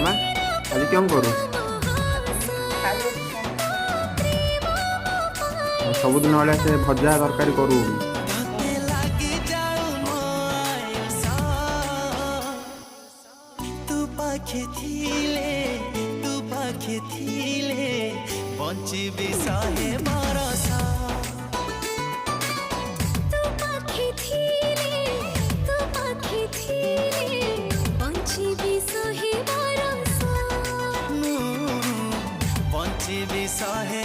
मामा आज क्यों करू सबुदिन भाया से भजा तरकारी करू बंची साहे बरसा बंची भी सहे